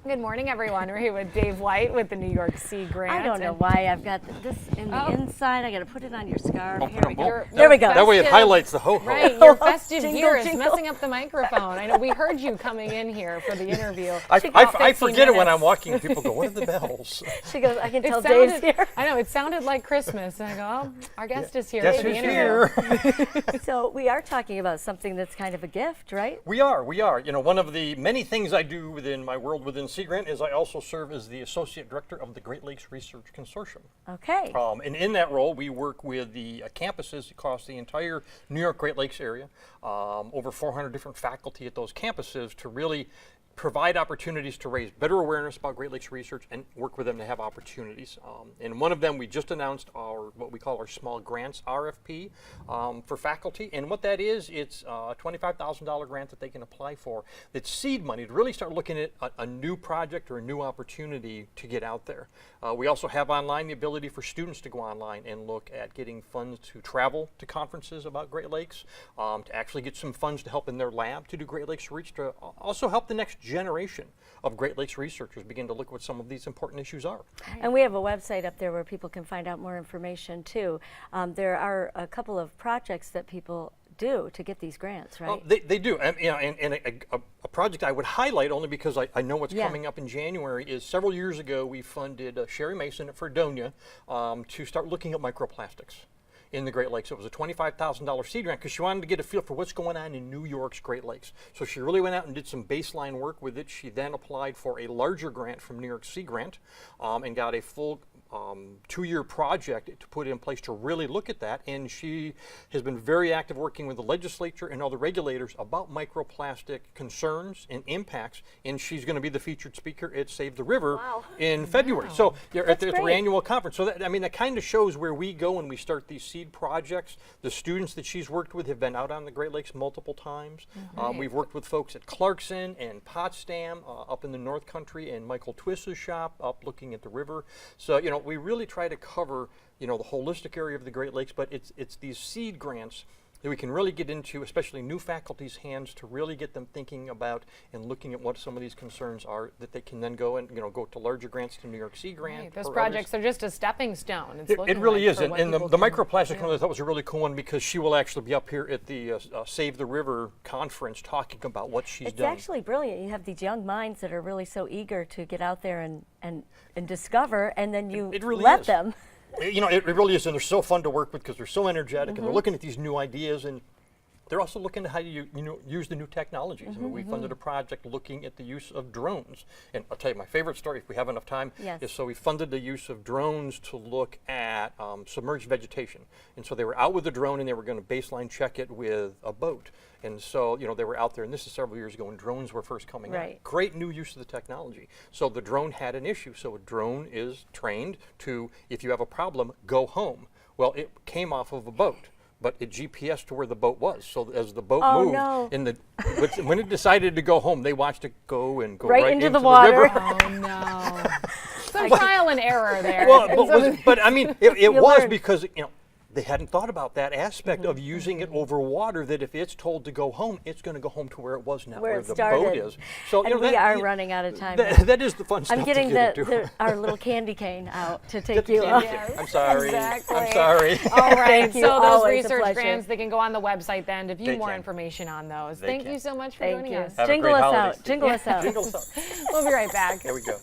Good morning, everyone. We're here with Dave White with the New York Sea Grant. I don't know why I've got this in the inside. I got to put it on your scarf. Here we go. There we go. That way it highlights the ho-ho. Right, your festive Jingle, gear is jingle. messing up the microphone. I know we heard you coming in here for the interview. I forget it when I'm walking. People go, what are the bells? She goes, I can tell sounded, Dave's here. I know, it sounded like Christmas. And I go, oh, our guest is here Guess for the who's interview. here? So we are talking about something that's kind of a gift, right? We are. You know, one of the many things I do within my world within Sea Grant is I also serve as the Associate Director of the Great Lakes Research Consortium. Okay. And in that role, we work with the campuses across the entire New York Great Lakes area, over 400 different faculty at those campuses to really provide opportunities to raise better awareness about Great Lakes research and work with them to have opportunities. And one of them, we just announced our what we call our small grants RFP for faculty. And what that is, it's a $25,000 grant that they can apply for. That's seed money to really start looking at a new project or a new opportunity to get out there. We also have online the ability for students to go online and look at getting funds to travel to conferences about Great Lakes, to actually get some funds to help in their lab to do Great Lakes research, to also help the next generation of Great Lakes researchers begin to look what some of these important issues are. And we have a website up there where people can find out more information too. There are a couple of projects that people do to get these grants, right? They do, and, you know, and a project I would highlight only because I know what's coming up in January is several years ago we funded Sherry Mason at Fredonia to start looking at microplastics in the Great Lakes. It was a $25,000 seed grant because she wanted to get a feel for what's going on in New York's Great Lakes. So she really went out and did some baseline work with it. She then applied for a larger grant from New York Sea Grant and got a full 2-year project to put in place to really look at that. And she has been very active working with the legislature and other regulators about microplastic concerns and impacts. And she's going to be the featured speaker at Save the River in February. So at their annual conference. So that, I mean, that kind of shows where we go when we start these seed projects. The students that she's worked with have been out on the Great Lakes multiple times. We've worked with folks at Clarkson and Potsdam up in the North Country, and Michael Twiss's shop up looking at the river. So, you know, we really try to cover, you know, the holistic area of the Great Lakes, but it's these seed grants that we can really get into, especially new faculty's hands, to really get them thinking about and looking at what some of these concerns are that they can then go and, you know, go to larger grants to New York Sea Grant. Right. Those projects are just a stepping stone. It really is, and the microplastic one I thought was a really cool one because she will actually be up here at the Save the River conference talking about what she's done. It's actually brilliant. You have these young minds that are really so eager to get out there and discover, and then you really let is. them. You know, it really is, and they're so fun to work with because they're so energetic, and they're looking at these new ideas, and they're also looking at how you use the new technologies. I mean, we funded a project looking at the use of drones, and I'll tell you my favorite story, if we have enough time, is so we funded the use of drones to look at submerged vegetation. And so they were out with the drone, and they were going to baseline check it with a boat. And so, you know, they were out there, and this is several years ago when drones were first coming out. Great new use of the technology. So the drone had an issue. So a drone is trained to, if you have a problem, go home. Well, it came off of a boat, but it GPS to where the boat was. So as the boat moved, when it decided to go home, they watched it go and go right into the water. river. Oh no! Some trial and error there. Well, but I mean, it was because, you know, they hadn't thought about that aspect of using it over water, that if it's told to go home, it's going to go home to where it was, not where the boat is. So, and you know, we are running out of time. That is the fun stuff. I'm getting to get into. our little candy cane out to take you off. I'm sorry. Exactly. I'm sorry. All right. you. So those Always a research pleasure. grants, they can go on the website then to view They more can. information on those. They Thank can. you so much for Thank joining you. us. Have a Jingle great us holiday out. season. Jingle us out. Jingle us out. We'll be right back. There we go.